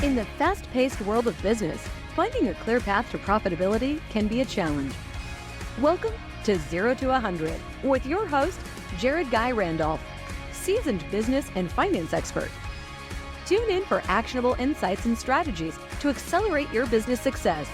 In the fast-paced world of business, finding a clear path to profitability can be a challenge. Welcome to 0 to 100 with your host, Jared Guy Randolph, seasoned business and finance expert. Tune in for actionable insights and strategies to accelerate your business success.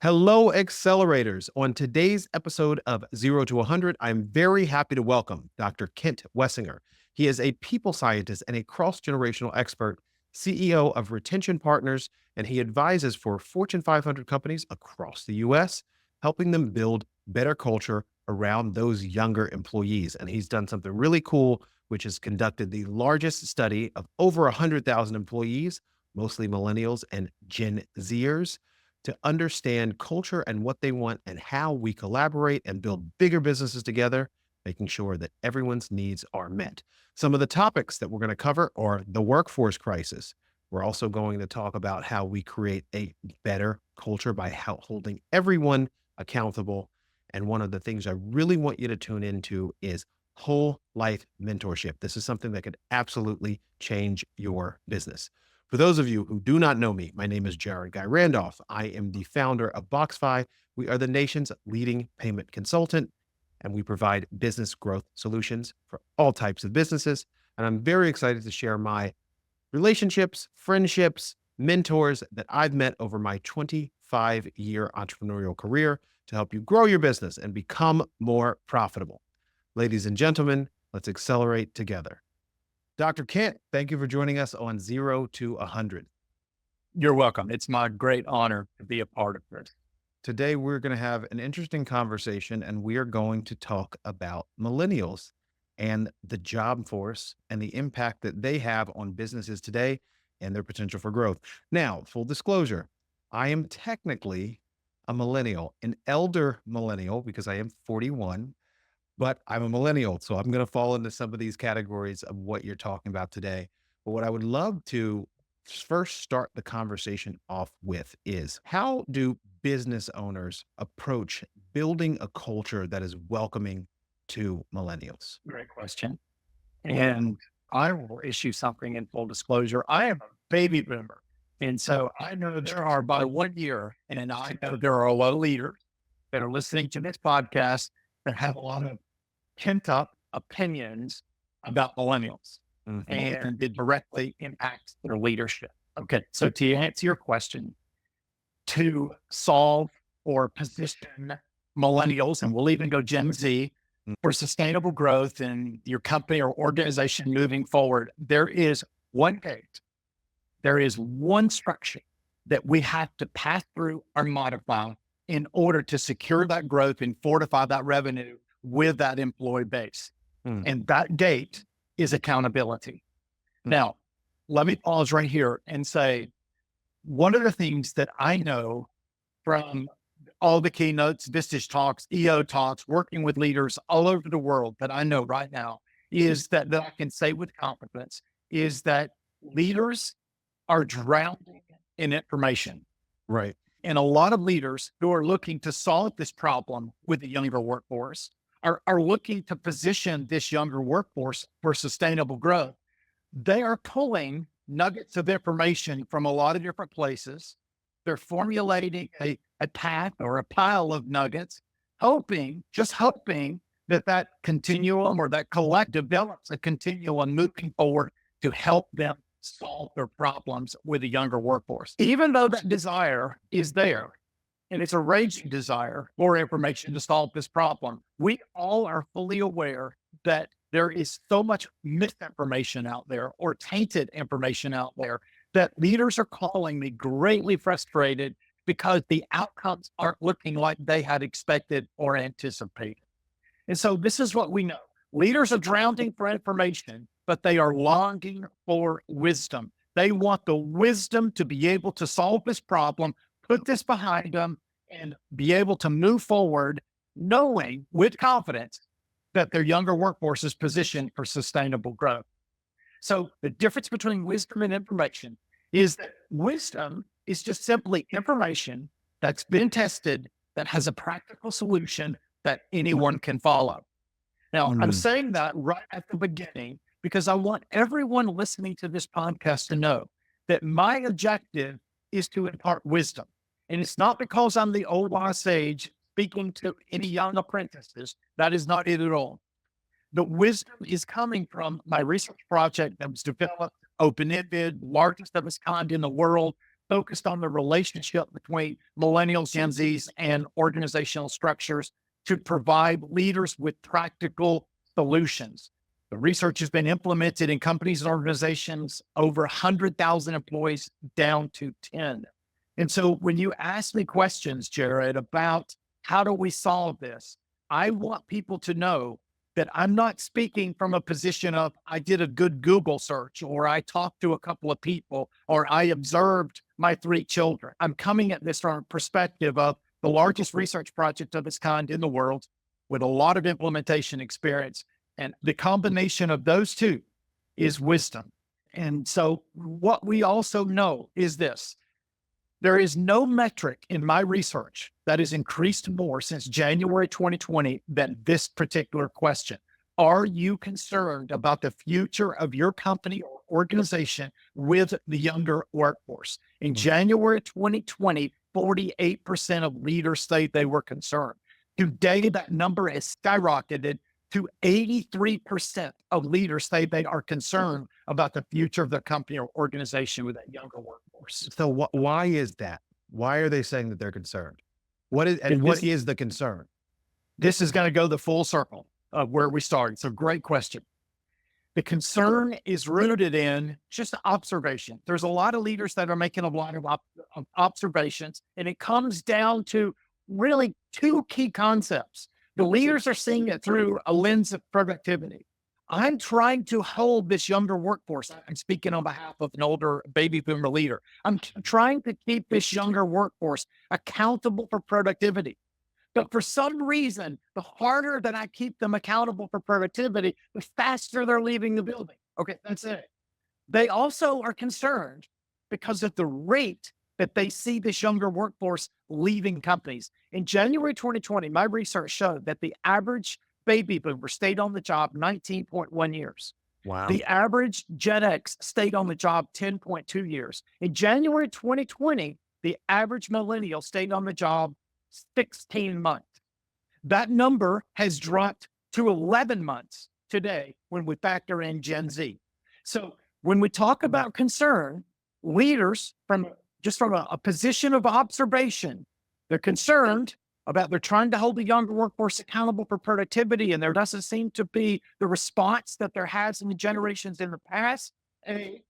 Hello, Accelerators. On today's episode of 0 to 100, I'm very happy to welcome Dr. Kent Wessinger. He is a people scientist and a cross-generational expert, CEO of Retention Partners, and he advises for Fortune 500 companies across the U.S., helping them build better culture around those younger employees. And he's done something really cool, which has conducted the largest study of over 100,000 employees, mostly millennials and Gen Zers, to understand culture and what they want and how we collaborate and build bigger businesses together, making sure that everyone's needs are met. Some of the topics that we're going to cover are the workforce crisis. We're also going to talk about how we create a better culture by holding everyone accountable. And one of the things I really want you to tune into is whole life mentorship. This is something that could absolutely change your business. For those of you who do not know me, my name is Jared Guy Randolph. I am the founder of BoxFi. We are the nation's leading payment consultant, and we provide business growth solutions for all types of businesses. And I'm very excited to share my relationships, friendships, mentors that I've met over my 25-year entrepreneurial career to help you grow your business and become more profitable. Ladies and gentlemen, let's accelerate together. Dr. Kent, thank you for joining us on 0 to 100. You're welcome. It's my great honor to be a part of this. Today, we're going to have an interesting conversation, and we are going to talk about millennials and the job force and the impact that they have on businesses today and their potential for growth. Now, full disclosure, I am technically a millennial, an elder millennial, because I am 41. But I'm a millennial, so I'm going to fall into some of these categories of what you're talking about today. But what I would love to first start the conversation off with is, how do business owners approach building a culture that is welcoming to millennials? Great question. And I will issue something in full disclosure. I am a baby boomer. And so I know there are by 1 year, and I know there are a lot of leaders that are listening to this podcast that have a lot of pent up opinions about millennials, and it directly impacts their leadership. Okay. So to answer your question, to solve or position millennials, and we'll even go Gen Z, for sustainable growth in your company or organization moving forward, there is one gate. There is one structure that we have to pass through or modify in order to secure that growth and fortify that revenue with that employee base. And that gate is accountability. Now, let me pause right here and say, one of the things that I know from all the keynotes, business talks, EO talks, working with leaders all over the world that I know right now is that I can say with confidence is that leaders are drowning in information. Right. And a lot of leaders who are looking to solve this problem with the younger workforce are looking to position this younger workforce for sustainable growth. They are pulling nuggets of information from a lot of different places. They're formulating a path or a pile of nuggets, just hoping that continuum or that collective develops a continuum moving forward to help them solve their problems with the younger workforce. Even though that desire is there, and it's a raging desire for information to solve this problem, we all are fully aware that there is so much misinformation out there or tainted information out there that leaders are calling me greatly frustrated because the outcomes aren't looking like they had expected or anticipated. And so this is what we know. Leaders are drowning for information, but they are longing for wisdom. They want the wisdom to be able to solve this problem, put this behind them, and be able to move forward, knowing with confidence that their younger workforce is positioned for sustainable growth. So the difference between wisdom and information is that wisdom is just simply information that's been tested, that has a practical solution that anyone can follow. Now, I'm Mm. saying that right at the beginning because I want everyone listening to this podcast to know that my objective is to impart wisdom. And it's not because I'm the old wise sage speaking to any young apprentices. That is not it at all. The wisdom is coming from my research project that was developed, open-ended, largest of its kind in the world, focused on the relationship between millennials, Gen Zs, and organizational structures to provide leaders with practical solutions. The research has been implemented in companies and organizations over 100,000 employees down to 10. And so when you ask me questions, Jared, about how do we solve this, I want people to know that I'm not speaking from a position of I did a good Google search or I talked to a couple of people or I observed my 3 children. I'm coming at this from a perspective of the largest research project of its kind in the world with a lot of implementation experience. And the combination of those two is wisdom. And so what we also know is this. There is no metric in my research that has increased more since January 2020 than this particular question. Are you concerned about the future of your company or organization with the younger workforce? In January 2020, 48% of leaders say they were concerned. Today, that number has skyrocketed to 83% of leaders say they are concerned about the future of their company or organization with that younger workforce. So why is that? Why are they saying that they're concerned? What is the concern? This is going to go the full circle of where we started. So great question. The concern is rooted in just observation. There's a lot of leaders that are making a lot of observations, and it comes down to really 2 key concepts. The leaders are seeing it through a lens of productivity. I'm trying to hold this younger workforce. I'm speaking on behalf of an older baby boomer leader. I'm trying to keep this younger workforce accountable for productivity. But for some reason, the harder that I keep them accountable for productivity, the faster they're leaving the building. Okay, that's it. They also are concerned because of the rate that they see this younger workforce leaving companies. In January 2020, my research showed that the average baby boomer stayed on the job 19.1 years. Wow. The average Gen X stayed on the job 10.2 years. In January 2020, the average millennial stayed on the job 16 months. That number has dropped to 11 months today when we factor in Gen Z. So when we talk about concern, leaders from a position of observation, they're concerned about they're trying to hold the younger workforce accountable for productivity, and there doesn't seem to be the response that there has in the generations in the past. A.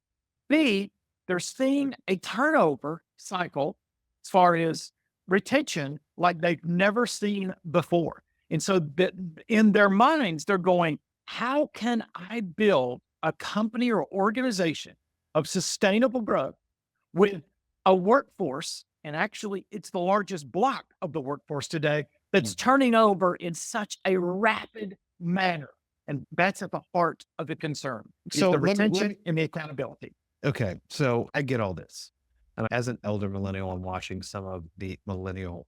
B, they're seeing a turnover cycle as far as retention like they've never seen before. And so that in their minds, they're going, how can I build a company or organization of sustainable growth with a workforce? And actually, it's the largest block of the workforce today that's turning over in such a rapid manner. And that's at the heart of the concern. So the let me- retention and the accountability. Okay, so I get all this. And as an elder millennial, I'm watching some of the millennial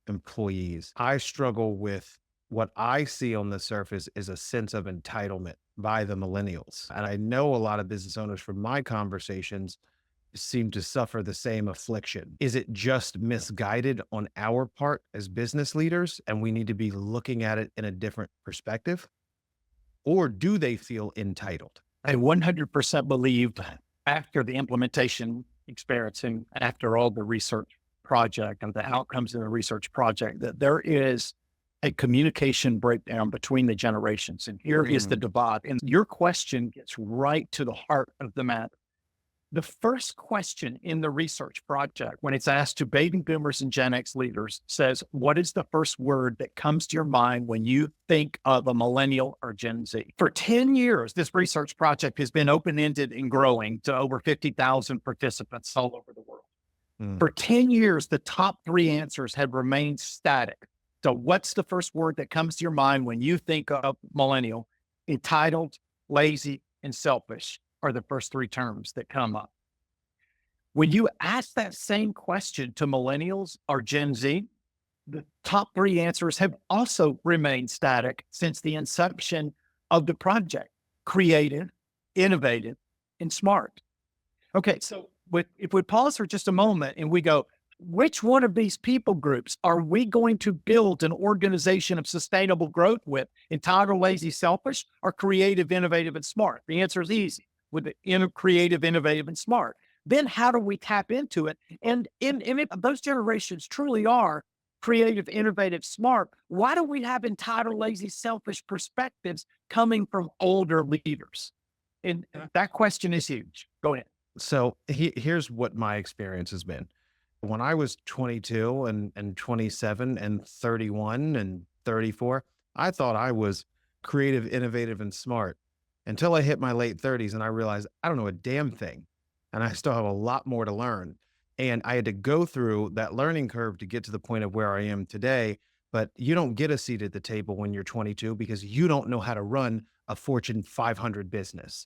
employees. I struggle with what I see on the surface is a sense of entitlement by the millennials. And I know a lot of business owners from my conversations seem to suffer the same affliction. Is it just misguided on our part as business leaders and we need to be looking at it in a different perspective? Or do they feel entitled? I 100% believe after the implementation experience and after all the research project and the outcomes in the research project, that there is a communication breakdown between the generations. And here is the divide. And your question gets right to the heart of the matter. The first question in the research project, when it's asked to baby boomers and Gen X leaders, says, what is the first word that comes to your mind when you think of a millennial or Gen Z? For 10 years, this research project has been open-ended and growing to over 50,000 participants all over the world. For 10 years, the top 3 answers have remained static. So what's the first word that comes to your mind when you think of millennial? Entitled, lazy, and selfish are the first 3 terms that come up. When you ask that same question to millennials or Gen Z, The top three answers have also remained static since the inception of the project: creative, innovative, and smart. Okay, so if we pause for just a moment and we go, which one of these people groups are we going to build an organization of sustainable growth with? Entitled, lazy, selfish, or creative, innovative, and smart? The answer is easy, with the creative, innovative, and smart. Then how do we tap into it? And if those generations truly are creative, innovative, smart, why do we have entitled, lazy, selfish perspectives coming from older leaders? And that question is huge. Go ahead. So here's what my experience has been. When I was 22 and 27 and 31 and 34, I thought I was creative, innovative, and smart until I hit my late 30s and I realized I don't know a damn thing. And I still have a lot more to learn. And I had to go through that learning curve to get to the point of where I am today. But you don't get a seat at the table when you're 22 because you don't know how to run a Fortune 500 business.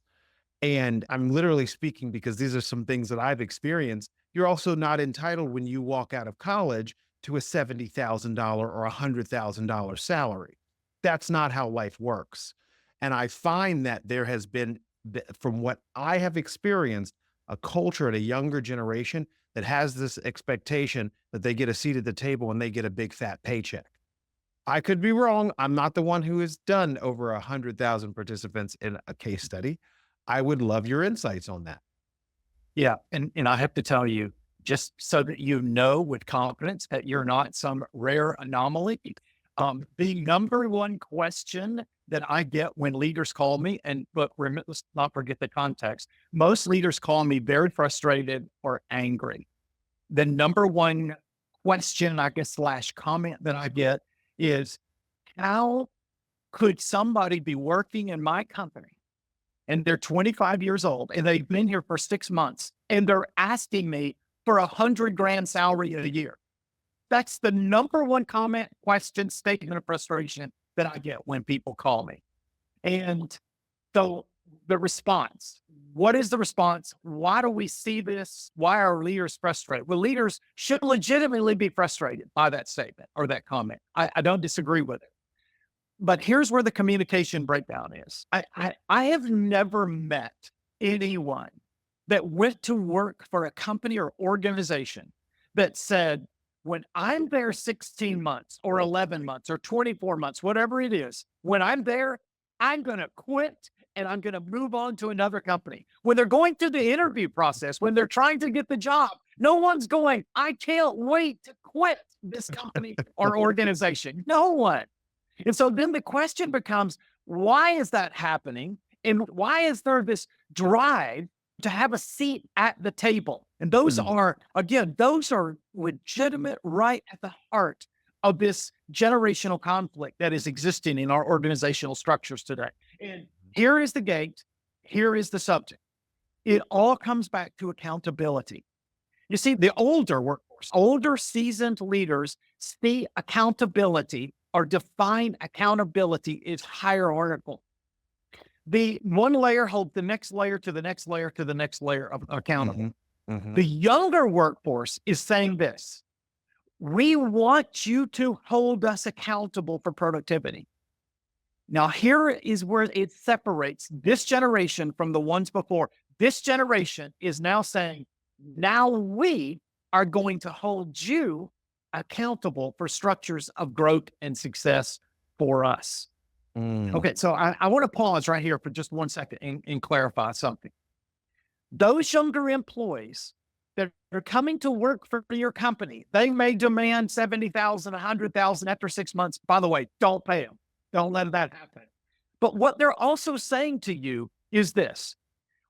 And I'm literally speaking because these are some things that I've experienced. You're also not entitled when you walk out of college to a $70,000 or $100,000 salary. That's not how life works. And I find that there has been, from what I have experienced, a culture at a younger generation that has this expectation that they get a seat at the table and they get a big fat paycheck. I could be wrong. I'm not the one who has done over 100,000 participants in a case study. I would love your insights on that. Yeah. And I have to tell you, just so that you know with confidence that you're not some rare anomaly, the number one question that I get when leaders call me, but let's not forget the context. Most leaders call me very frustrated or angry. The number one question, I guess, / comment that I get is, how could somebody be working in my company and they're 25 years old and they've been here for 6 months and they're asking me for $100,000 salary a year? That's the number one comment, question, statement of frustration that I get when people call me. And so the response, what is the response? Why do we see this? Why are leaders frustrated? Well, leaders should legitimately be frustrated by that statement or that comment. I don't disagree with it. But here's where the communication breakdown is. I have never met anyone that went to work for a company or organization that said, when I'm there 16 months or 11 months or 24 months, whatever it is, when I'm there, I'm going to quit and I'm going to move on to another company. When they're going through the interview process, when they're trying to get the job, no one's going, I can't wait to quit this company or organization. No one. And so then the question becomes, why is that happening? And why is there this drive to have a seat at the table? And those are, again, those are legitimate, right at the heart of this generational conflict that is existing in our organizational structures today. And here is the gate. Here is the subject. It all comes back to accountability. You see, the older workforce, older seasoned leaders see accountability or define accountability is hierarchical. The one layer holds the next layer to the next layer to the next layer of accountable. The younger workforce is saying this: we want you to hold us accountable for productivity. Now, here is where it separates this generation from the ones before. This generation is now saying, now we are going to hold you accountable for structures of growth and success for us. Okay, so I want to pause right here for just 1 second and clarify something. Those younger employees that are coming to work for your company, they may demand $70,000, $100,000 after 6 months. By the way, don't pay them. Don't let that happen. But what they're also saying to you is this: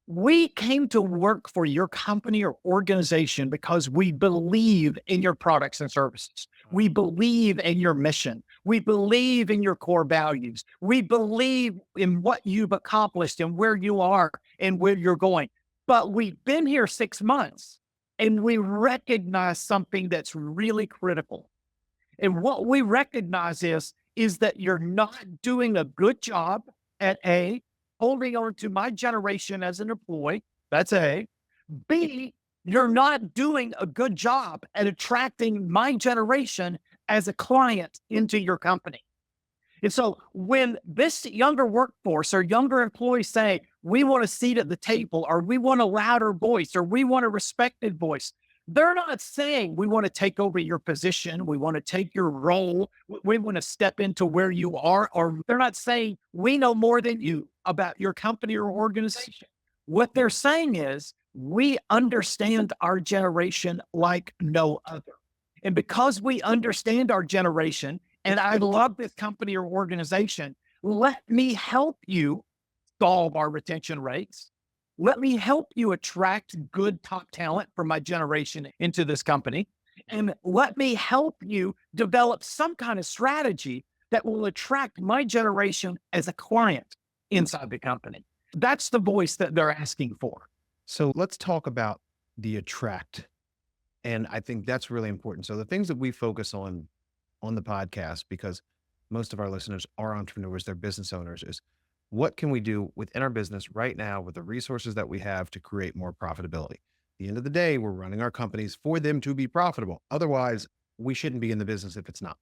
we came to work for your company or organization because we believe in your products and services. We believe in your mission. We believe in your core values. We believe in what you've accomplished and where you are and where you're going. But we've been here 6 months and we recognize something that's really critical. And what we recognize is that you're not doing a good job at A, holding on to my generation as an employee. That's A. B, you're not doing a good job at attracting my generation as a client into your company. And so when this younger workforce or younger employees say, we want a seat at the table, or we want a louder voice, or we want a respected voice, they're not saying we want to take over your position, we want to take your role, we want to step into where you are, or they're not saying we know more than you about your company or organization. What they're saying is we understand our generation like no other. And because we understand our generation, and I love this company or organization, let me help you solve our retention rates. Let me help you attract good top talent from my generation into this company. And let me help you develop some kind of strategy that will attract my generation as a client inside the company. That's the voice that they're asking for. So let's talk about the attract. And I think that's really important. So the things that we focus on the podcast, because most of our listeners are entrepreneurs, they're business owners, is what can we do within our business right now with the resources that we have to create more profitability? At the end of the day, we're running our companies for them to be profitable. Otherwise, we shouldn't be in the business if it's not.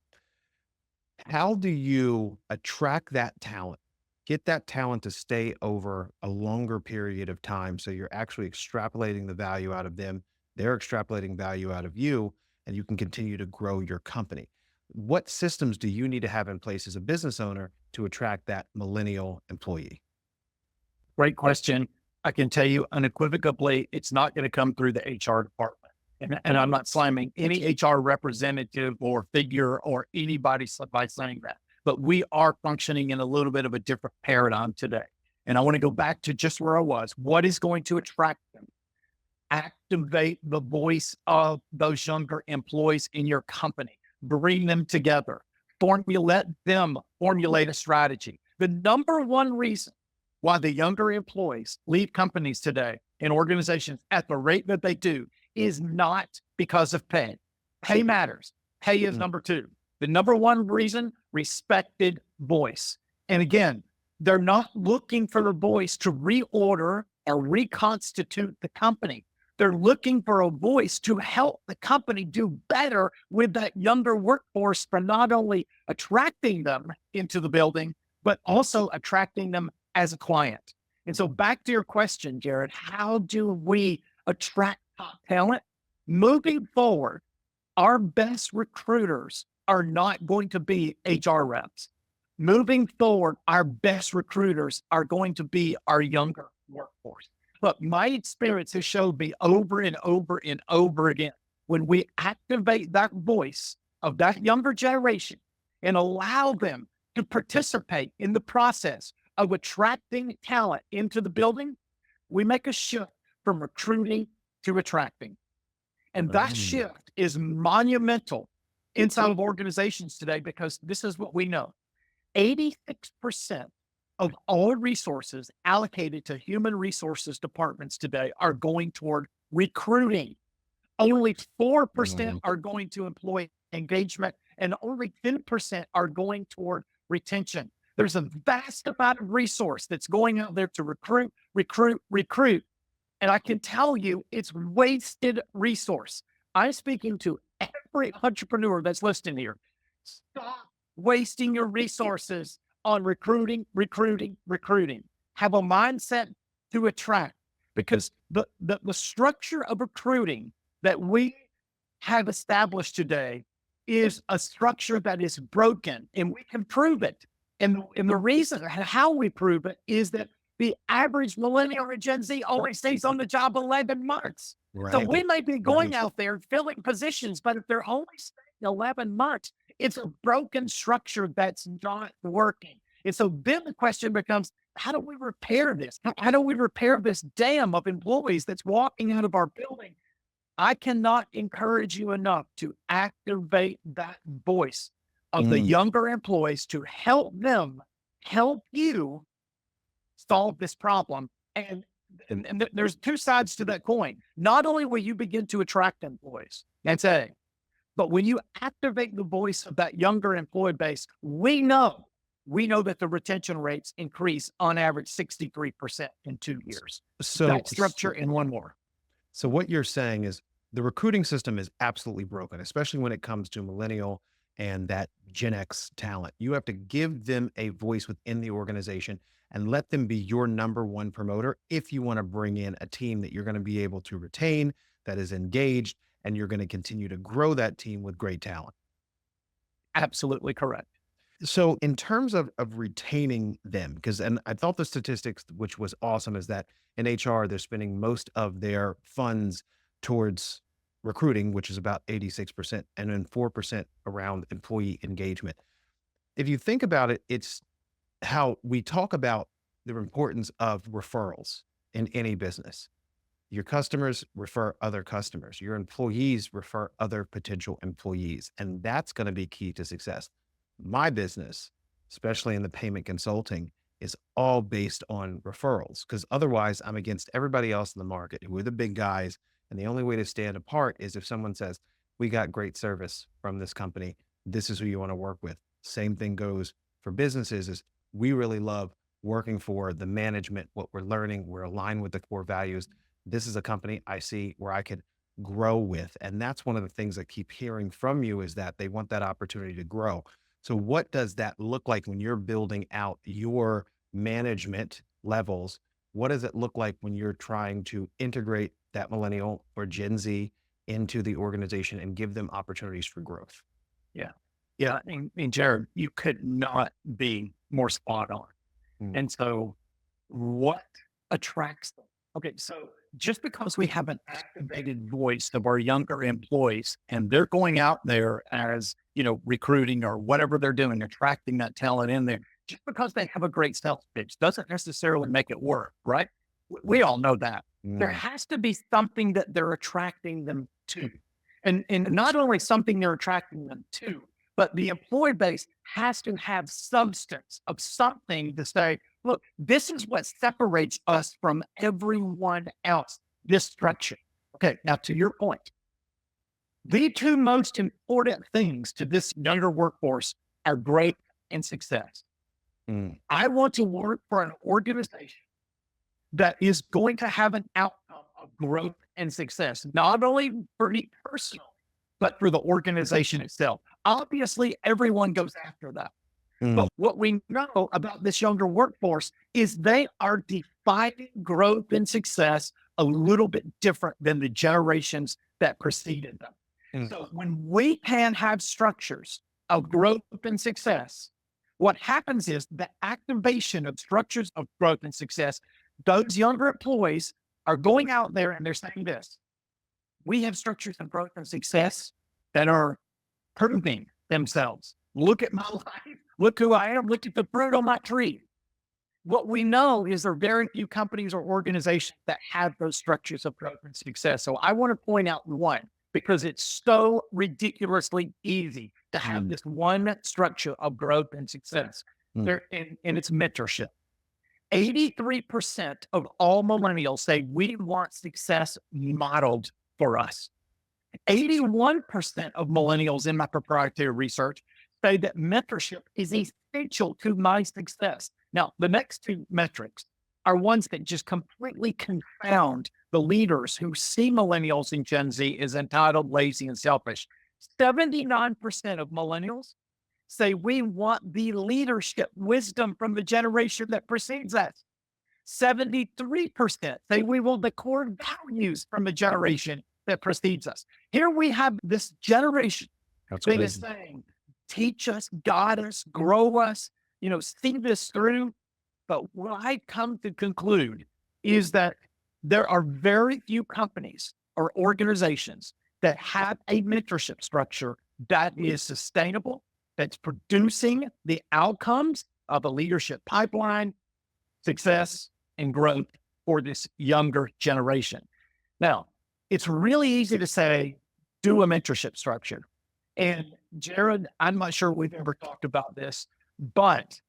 How do you attract that talent, get that talent to stay over a longer period of time so you're actually extrapolating the value out of them, they're extrapolating value out of you, and you can continue to grow your company? What systems do you need to have in place as a business owner to attract that millennial employee? Great question. I can tell you unequivocally, it's not going to come through the HR department. And I'm not slamming any HR representative or figure or anybody by saying that, but we are functioning in a little bit of a different paradigm today. And I want to go back to just where I was. What is going to attract them? Activate the voice of those younger employees in your company. Bring them together. Let them formulate a strategy. The number one reason why the younger employees leave companies today and organizations at the rate that they do is not because of pay. Pay matters. Pay is number two. The number one reason, respected voice. And again, they're not looking for the voice to reorder or reconstitute the company. They're looking for a voice to help the company do better with that younger workforce for not only attracting them into the building, but also attracting them as a client. And so back to your question, Jared, how do we attract top talent? Moving forward, our best recruiters are not going to be HR reps. Moving forward, our best recruiters are going to be our younger workforce. But my experience has showed me over and over and over again, when we activate that voice of that younger generation and allow them to participate in the process of attracting talent into the building, we make a shift from recruiting to attracting. And that shift is monumental inside of organizations today, because this is what we know. 86% of all resources allocated to human resources departments today are going toward recruiting. Only 4% are going to employee engagement, and only 10% are going toward retention. There's a vast amount of resource that's going out there to recruit. And I can tell you it's wasted resource. I'm speaking to every entrepreneur that's listening here. Stop wasting your resources on recruiting. Have a mindset to attract, because the structure of recruiting that we have established today is a structure that is broken, and we can prove it. And the reason how we prove it is that the average millennial or Gen Z only stays on the job 11 months. Right. So we may be going out there filling positions, but if they're only staying 11 months, it's a broken structure that's not working. And so then the question becomes, how do we repair this? How do we repair this dam of employees that's walking out of our building? I cannot encourage you enough to activate that voice of the younger employees to help them help you solve this problem. And there's two sides to that coin. Not only will you begin to attract employees, that's A, but when you activate the voice of that younger employee base, we know that the retention rates increase on average 63% in 2 years. So that structure and one more. So what you're saying is the recruiting system is absolutely broken, especially when it comes to millennial and that Gen X talent. You have to give them a voice within the organization and let them be your number one promoter if you want to bring in a team that you're going to be able to retain, that is engaged, and you're going to continue to grow that team with great talent. Absolutely correct. So in terms of retaining them, because and I thought the statistics, which was awesome, is that in HR, they're spending most of their funds towards recruiting, which is about 86%, and then 4% around employee engagement. If you think about it, it's how we talk about the importance of referrals in any business. Your customers refer other customers, your employees refer other potential employees, and that's going to be key to success. My business, especially in the payment consulting, is all based on referrals because otherwise I'm against everybody else in the market who are the big guys. And the only way to stand apart is if someone says, we got great service from this company. This is who you want to work with. Same thing goes for businesses is we really love working for the management, what we're learning, we're aligned with the core values. This is a company I see where I could grow with. And that's one of the things I keep hearing from you is that they want that opportunity to grow. So what does that look like when you're building out your management levels? What does it look like when you're trying to integrate that millennial or Gen Z into the organization and give them opportunities for growth? Yeah. Yeah. And Jared, you could not be more spot on. And so what attracts them? Okay. So just because we have an activated voice of our younger employees and they're going out there as, recruiting or whatever they're doing, attracting that talent in there, just because they have a great sales pitch doesn't necessarily make it work, right? We all know that. There has to be something that they're attracting them to. And not only something they're attracting them to, but the employee base has to have substance of something to say, look, this is what separates us from everyone else, this structure. Okay, now to your point, the two most important things to this younger workforce are growth and success. I want to work for an organization that is going to have an outcome of growth and success, not only for me personally, but for the organization itself. Obviously, everyone goes after that. But what we know about this younger workforce is they are defining growth and success a little bit different than the generations that preceded them. So when we can have structures of growth and success, what happens is the activation of structures of growth and success, those younger employees are going out there and they're saying this, we have structures of growth and success that are proving themselves. Look at my life. Look who I am. Look at the fruit on my tree. What we know is there are very few companies or organizations that have those structures of growth and success. So I want to point out one, because it's so ridiculously easy to have this one structure of growth and success. And it's mentorship. 83% of all millennials say we want success modeled for us. 81% of millennials in my proprietary research say that mentorship is essential to my success. Now, the next two metrics are ones that just completely confound the leaders who see millennials and Gen Z as entitled, lazy, and selfish. 79% of millennials say we want the leadership wisdom from the generation that precedes us. 73% say we want the core values from the generation that precedes us. Here we have this generation that is saying, teach us, guide us, grow us, see this through. But what I come to conclude is that there are very few companies or organizations that have a mentorship structure that is sustainable, that's producing the outcomes of a leadership pipeline, success, and growth for this younger generation. Now, it's really easy to say, do a mentorship structure. And Jared, I'm not sure we've ever talked about this, but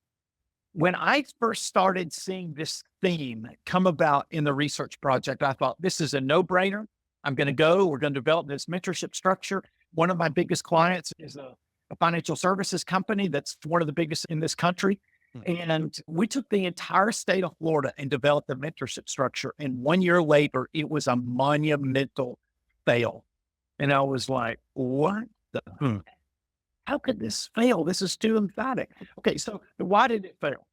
when I first started seeing this theme come about in the research project, I thought this is a no-brainer. We're going to develop this mentorship structure. One of my biggest clients is a financial services company that's one of the biggest in this country. And we took the entire state of Florida and developed a mentorship structure. And 1 year later, it was a monumental fail. And I was like, what the? how could this fail? This is too emphatic. Okay, so why did it fail?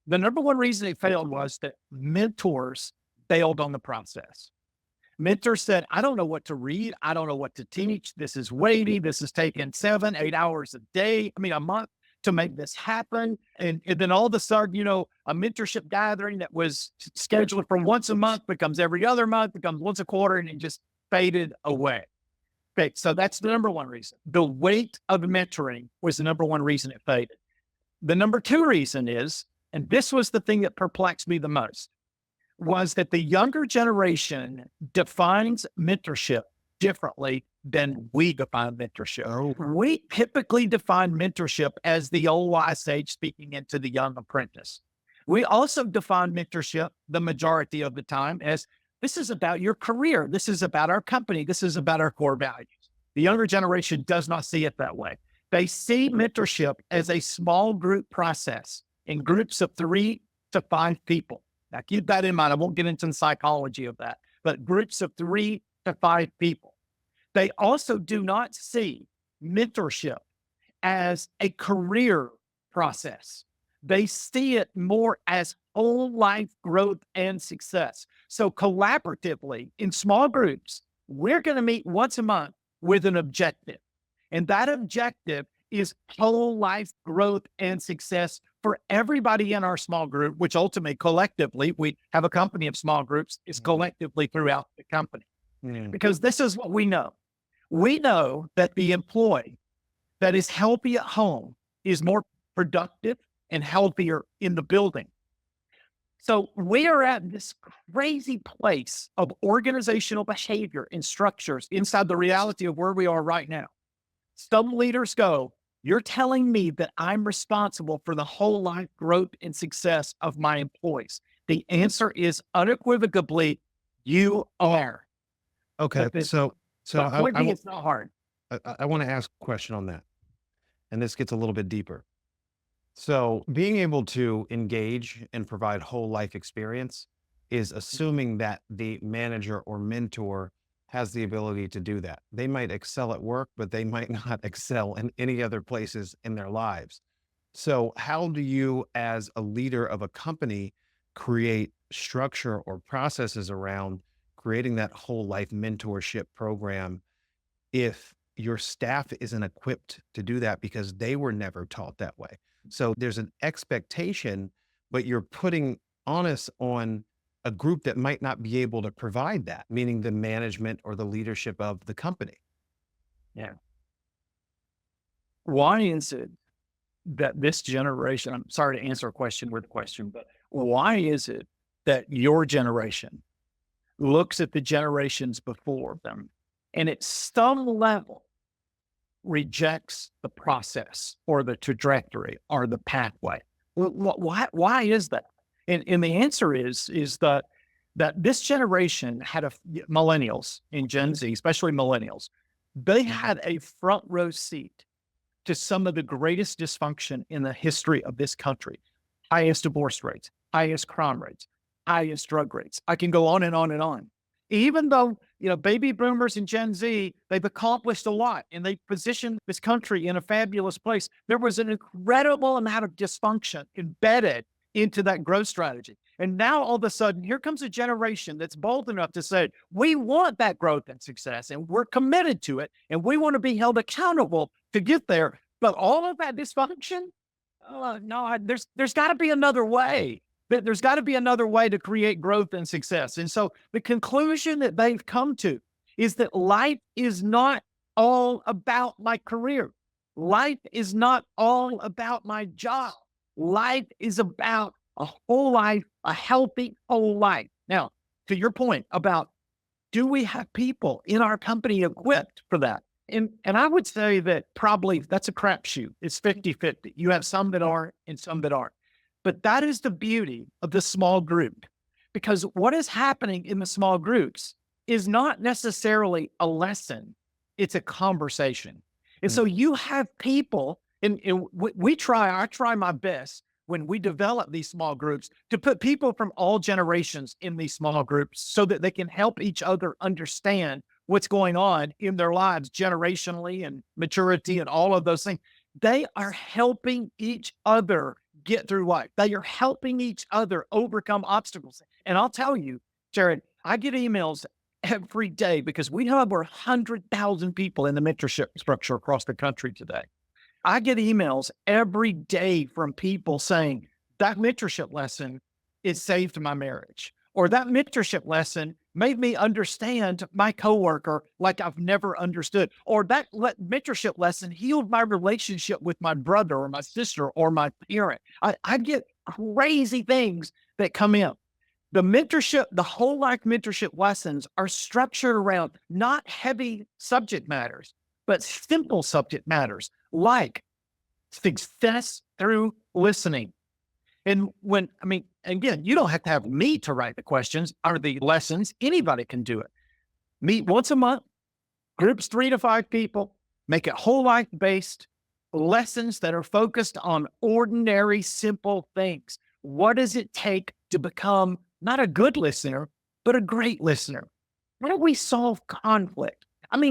The number one reason it failed was that mentors failed on the process. Mentors said, I don't know what to read. I don't know what to teach. This is weighty. This is taking 7-8 hours a day. I mean, a month to make this happen. And then all of a sudden, a mentorship gathering that was scheduled for once a month becomes every other month, becomes once a quarter, and it just faded away. Okay, so that's the number one reason. The weight of mentoring was the number one reason it faded. The number two reason is, and this was the thing that perplexed me the most, was that the younger generation defines mentorship differently than we define mentorship. Oh, We typically define mentorship as the old wise sage speaking into the young apprentice. We also define mentorship the majority of the time as this is about your career. This is about our company. This is about our core values. The younger generation does not see it that way. They see mentorship as a small group process in groups of 3 to 5 people. Now, keep that in mind. I won't get into the psychology of that, but groups of 3 to 5 people. They also do not see mentorship as a career process. They see it more as whole life growth and success. So collaboratively in small groups, we're going to meet once a month with an objective. And that objective is whole life growth and success for everybody in our small group, which ultimately collectively, we have a company of small groups, is collectively throughout the company. Because this is what we know. We know that the employee that is healthy at home is more productive and healthier in the building. So we are at this crazy place of organizational behavior and structures inside the reality of where we are right now. Some leaders go, you're telling me that I'm responsible for the whole life growth and success of my employees. The answer is unequivocally, you are. okay. But So it's not hard. I want to ask a question on that. And this gets a little bit deeper. So being able to engage and provide whole life experience is assuming that the manager or mentor has the ability to do that. They might excel at work, but they might not excel in any other places in their lives. So how do you, as a leader of a company, create structure or processes around creating that whole life mentorship program if your staff isn't equipped to do that because they were never taught that way? So there's an expectation, but you're putting onus on a group that might not be able to provide that, meaning the management or the leadership of the company. Yeah. Why is it that this generation, I'm sorry to answer a question with a question, but why is it that your generation looks at the generations before them and at some level rejects the process or the trajectory or the pathway? Why is that? And the answer is that this generation had millennials and Gen Z, especially millennials, they had a front row seat to some of the greatest dysfunction in the history of this country. Highest divorce rates, highest crime rates, highest drug rates. I can go on and on and on. Even though, baby boomers and Gen Z, they've accomplished a lot and they positioned this country in a fabulous place, there was an incredible amount of dysfunction embedded into that growth strategy. And now all of a sudden, here comes a generation that's bold enough to say, we want that growth and success and we're committed to it and we want to be held accountable to get there. But all of that dysfunction, no, there's got to be another way. There's got to be another way to create growth and success. And so the conclusion that they've come to is that life is not all about my career. Life is not all about my job. Life is about a whole life, a healthy whole life. Now, to your point about, do we have people in our company equipped for that? And I would say that probably that's a crapshoot. It's 50-50. You have some that are and some that aren't. But that is the beauty of the small group, because what is happening in the small groups is not necessarily a lesson. It's a conversation. And so you have people, and I try my best when we develop these small groups to put people from all generations in these small groups so that they can help each other understand what's going on in their lives generationally and maturity and all of those things. They are helping each other get through life. They are helping each other overcome obstacles. And I'll tell you, Jared, I get emails every day because we have over 100,000 people in the mentorship structure across the country today. I get emails every day from people saying that mentorship lesson it saved my marriage, or that mentorship lesson made me understand my coworker like I've never understood, or that mentorship lesson healed my relationship with my brother or my sister or my parent. I get crazy things that come in. The mentorship, the whole life mentorship lessons are structured around not heavy subject matters, but simple subject matters like success through listening. And again, you don't have to have me to write the questions or the lessons. Anybody can do it. Meet once a month, groups 3 to 5 people, make it whole life based lessons that are focused on ordinary, simple things. What does it take to become not a good listener, but a great listener? How do we solve conflict?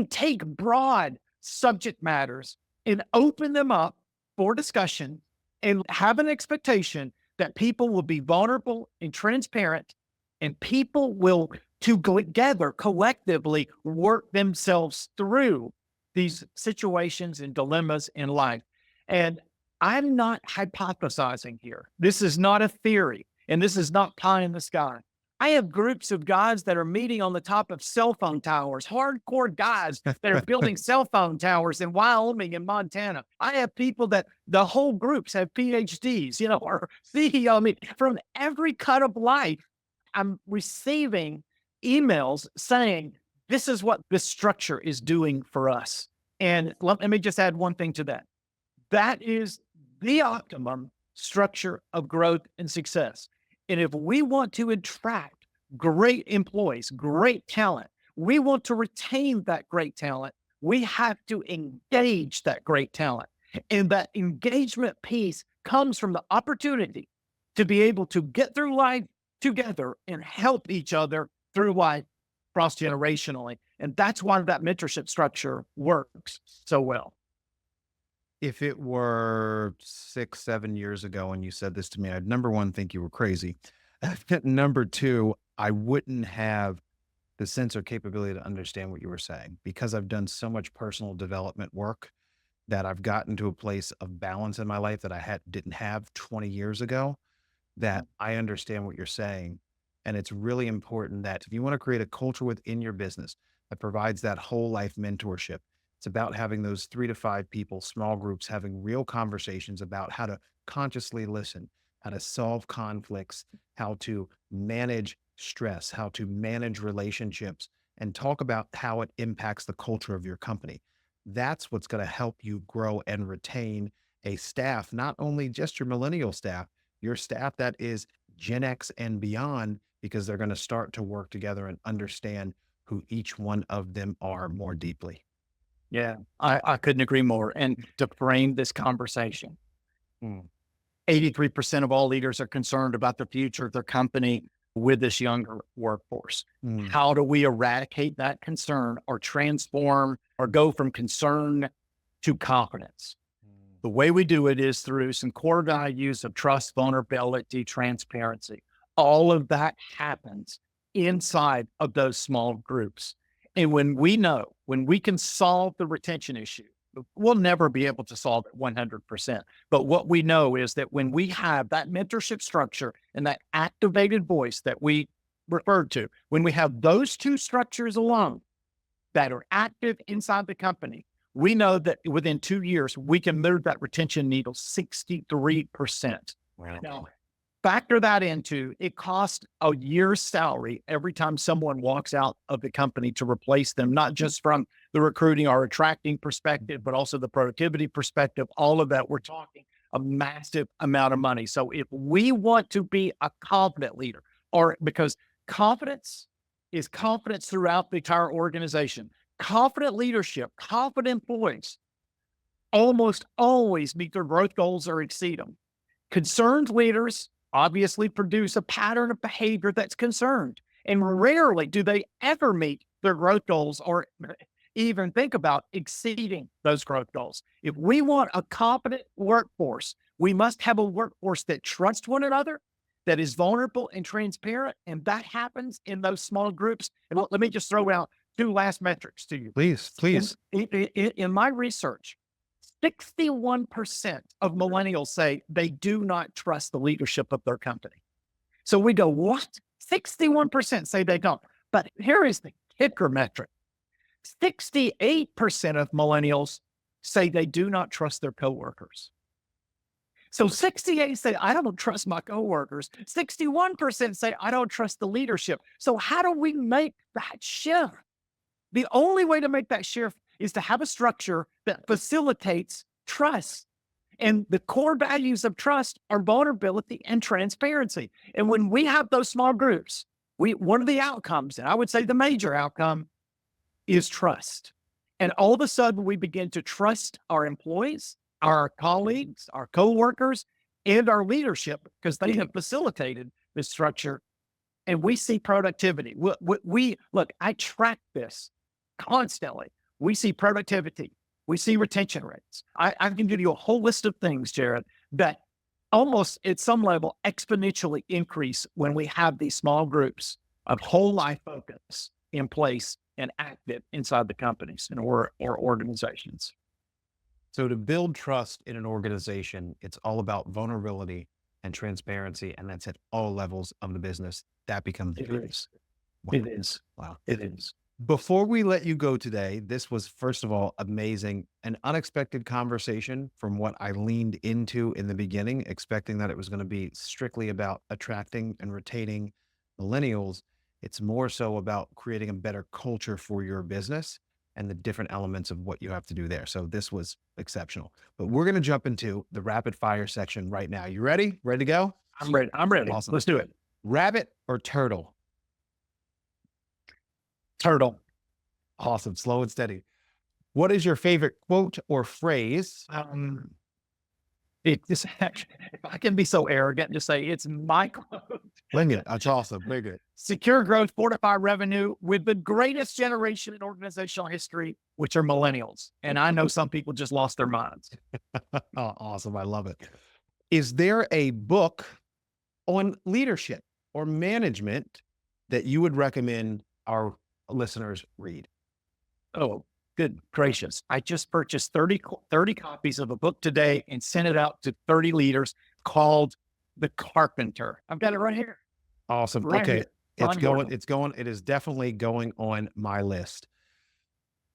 Take broad subject matters and open them up for discussion and have an expectation that people will be vulnerable and transparent, and people will together collectively work themselves through these situations and dilemmas in life. And I'm not hypothesizing here. This is not a theory, and this is not pie in the sky. I have groups of guys that are meeting on the top of cell phone towers, hardcore guys that are building cell phone towers in Wyoming and Montana. I have people that the whole groups have PhDs, or CEO. From every cut of life, I'm receiving emails saying, this is what this structure is doing for us. And let me just add one thing to that. That is the optimum structure of growth and success. And if we want to attract great employees, great talent, we want to retain that great talent, we have to engage that great talent. And that engagement piece comes from the opportunity to be able to get through life together and help each other through life cross-generationally. And that's why that mentorship structure works so well. If it were 6, 7 years ago and you said this to me, I'd number one, think you were crazy. Number two, I wouldn't have the sense or capability to understand what you were saying because I've done so much personal development work that I've gotten to a place of balance in my life that I didn't have 20 years ago, that I understand what you're saying. And it's really important that if you want to create a culture within your business that provides that whole life mentorship, it's about having those 3 to 5 people, small groups, having real conversations about how to consciously listen, how to solve conflicts, how to manage stress, how to manage relationships, and talk about how it impacts the culture of your company. That's what's going to help you grow and retain a staff, not only just your millennial staff, your staff that is Gen X and beyond, because they're going to start to work together and understand who each one of them are more deeply. Yeah, I couldn't agree more. And to frame this conversation, 83% of all leaders are concerned about the future of their company with this younger workforce. How do we eradicate that concern or transform or go from concern to confidence? The way we do it is through some core values of trust, vulnerability, transparency. All of that happens inside of those small groups. And when we can solve the retention issue, we'll never be able to solve it 100%. But what we know is that when we have that mentorship structure and that activated voice that we referred to, when we have those two structures alone that are active inside the company, we know that within 2 years, we can move that retention needle 63%. Wow. Now, factor that into, it costs a year's salary every time someone walks out of the company to replace them, not just from the recruiting or attracting perspective, but also the productivity perspective, all of that. We're talking a massive amount of money. So if we want to be a confident leader, or because confidence is confidence throughout the entire organization, confident leadership, confident employees almost always meet their growth goals or exceed them. Concerned leaders obviously produce a pattern of behavior that's concerned. And rarely do they ever meet their growth goals or even think about exceeding those growth goals. If we want a competent workforce, we must have a workforce that trusts one another, that is vulnerable and transparent. And that happens in those small groups. And let me just throw out two last metrics to you. Please, please. In my research, 61% of millennials say they do not trust the leadership of their company. So we go, what? 61% say they don't. But here is the kicker metric. 68% of millennials say they do not trust their coworkers. So 68 say, I don't trust my coworkers. 61% say, I don't trust the leadership. So how do we make that shift? The only way to make that shift is to have a structure that facilitates trust. And the core values of trust are vulnerability and transparency. And when we have those small groups, one of the outcomes, and I would say the major outcome, is trust. And all of a sudden, we begin to trust our employees, our colleagues, our coworkers, and our leadership because they have facilitated this structure. And we see productivity. Look, I track this constantly. We see productivity. We see retention rates. I can give you a whole list of things, Jared, that almost at some level exponentially increase when we have these small groups of whole life focus in place and active inside the companies or organizations. So to build trust in an organization, it's all about vulnerability and transparency, and that's at all levels of the business. That becomes It is. Wow. It is. Wow. It is. Before we let you go today, this was, first of all, amazing, an unexpected conversation from what I leaned into in the beginning, expecting that it was going to be strictly about attracting and retaining millennials. It's more so about creating a better culture for your business and the different elements of what you have to do there. So this was exceptional. But we're going to jump into the rapid fire section right now. You ready? Ready to go? I'm ready. I'm ready. Awesome. Let's do it. Rabbit or turtle? Turtle. Awesome. Slow and steady. What is your favorite quote or phrase? If I can be so arrogant to say it's my quote. Lenny, that's awesome. Very good. Secure growth, fortify revenue with the greatest generation in organizational history, which are millennials. And I know some people just lost their minds. Oh, awesome. I love it. Is there a book on leadership or management that you would recommend our listeners read? Oh, good gracious. I just purchased 30 copies of a book today and sent it out to 30 leaders called The Carpenter. I've got it right here. Awesome. Right Okay. here. It is definitely going on my list.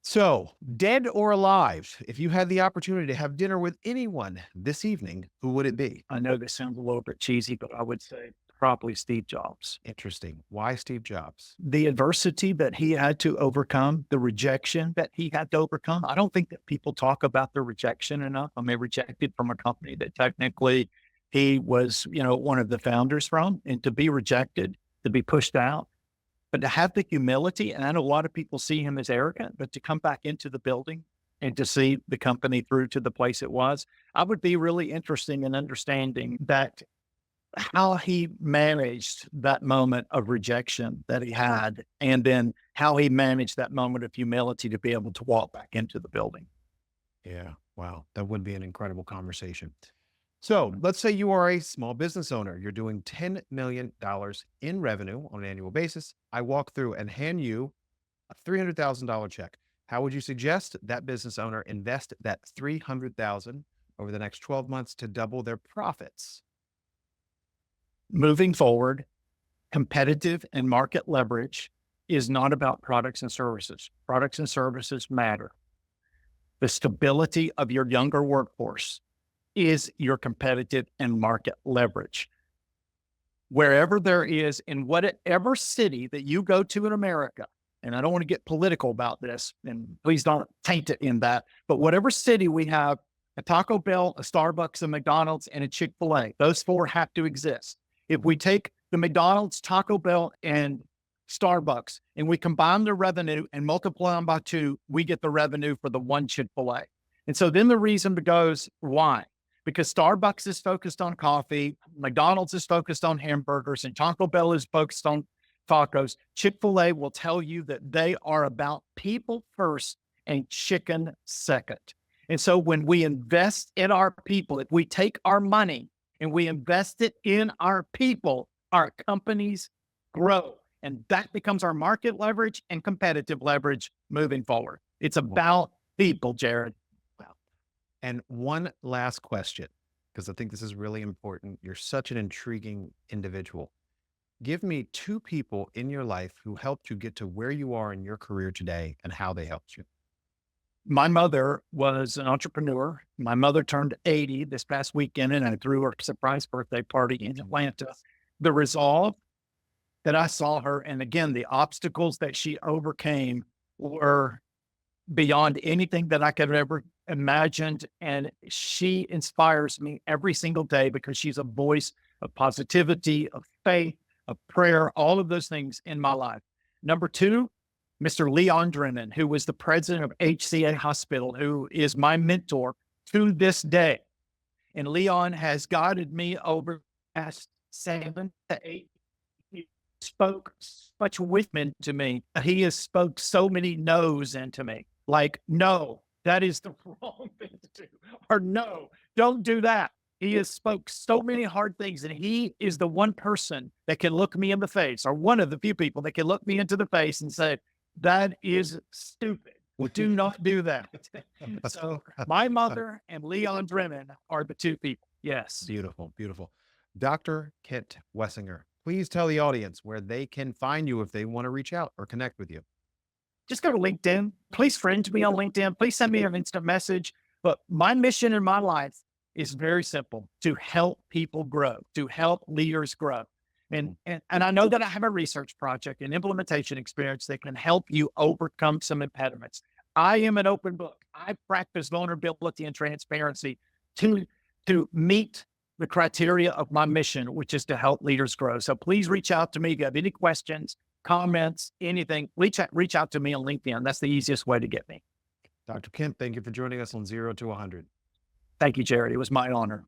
So, dead or alive, if you had the opportunity to have dinner with anyone this evening, who would it be? I know this sounds a little bit cheesy, but I would say probably Steve Jobs. Interesting. Why Steve Jobs? The adversity that he had to overcome, the rejection that he had to overcome. I don't think that people talk about the rejection enough. I mean, rejected from a company that technically he was, one of the founders from, and to be rejected, to be pushed out, but to have the humility, and I know a lot of people see him as arrogant, but to come back into the building and to see the company through to the place it was, I would be really interested in understanding that how he managed that moment of rejection that he had, and then how he managed that moment of humility to be able to walk back into the building. Yeah. Wow. That would be an incredible conversation. So let's say you are a small business owner. You're doing $10 million in revenue on an annual basis. I walk through and hand you a $300,000 check. How would you suggest that business owner invest that $300,000 over the next 12 months to double their profits? Moving forward, competitive and market leverage is not about products and services. Products and services matter. The stability of your younger workforce is your competitive and market leverage. Wherever there is, in whatever city that you go to in America, and I don't want to get political about this, and please don't taint it in that, but whatever city we have a Taco Bell, a Starbucks, a McDonald's, and a Chick-fil-A, those four have to exist. If we take the McDonald's, Taco Bell, and Starbucks, and we combine the revenue and multiply them by 2, we get the revenue for the one Chick-fil-A. And so then the reason goes, why? Because Starbucks is focused on coffee, McDonald's is focused on hamburgers, and Taco Bell is focused on tacos. Chick-fil-A will tell you that they are about people first and chicken second. And so when we invest in our people, if we take our money and we invest it in our people, our companies grow. And that becomes our market leverage and competitive leverage moving forward. It's about people, Jared. Wow. And one last question, because I think this is really important. You're such an intriguing individual. Give me 2 people in your life who helped you get to where you are in your career today and how they helped you. My mother was an entrepreneur. My mother turned 80 this past weekend, and I threw her a surprise birthday party in Atlanta. The resolve that I saw her, and again, the obstacles that she overcame were beyond anything that I could have ever imagined. And she inspires me every single day because she's a voice of positivity, of faith, of prayer, all of those things in my life. Number 2, Mr. Leon Drennan, who was the president of HCA Hospital, who is my mentor to this day. And Leon has guided me over the past 7 to 8 years. He spoke much wisdom to me. He has spoke so many no's into me, like, no, that is the wrong thing to do, or no, don't do that. He has spoke so many hard things, and he is the one person that can look me in the face, or one of the few people that can look me into the face and say, that is stupid. Do not do that. So my mother and Leon Drennan are the 2 people. Yes. Beautiful, beautiful. Dr. Kent Wessinger, please tell the audience where they can find you if they want to reach out or connect with you. Just go to LinkedIn. Please friend me on LinkedIn. Please send me an instant message. But my mission in my life is very simple: to help people grow, to help leaders grow. And I know that I have a research project and implementation experience that can help you overcome some impediments. I am an open book. I practice vulnerability and transparency to meet the criteria of my mission, which is to help leaders grow. So please reach out to me if you have any questions, comments, anything. Reach out to me on LinkedIn. That's the easiest way to get me. Dr. Kent, thank you for joining us on 0 to 100. Thank you, Jared. It was my honor.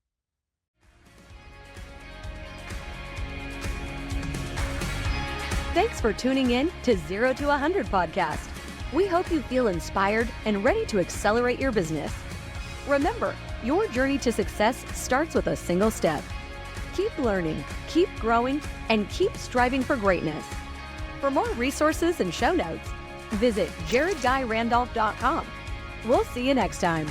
Thanks for tuning in to 0 to 100 podcast. We hope you feel inspired and ready to accelerate your business. Remember, your journey to success starts with a single step. Keep learning, keep growing, and keep striving for greatness. For more resources and show notes, visit jaredguyrandolph.com. We'll see you next time.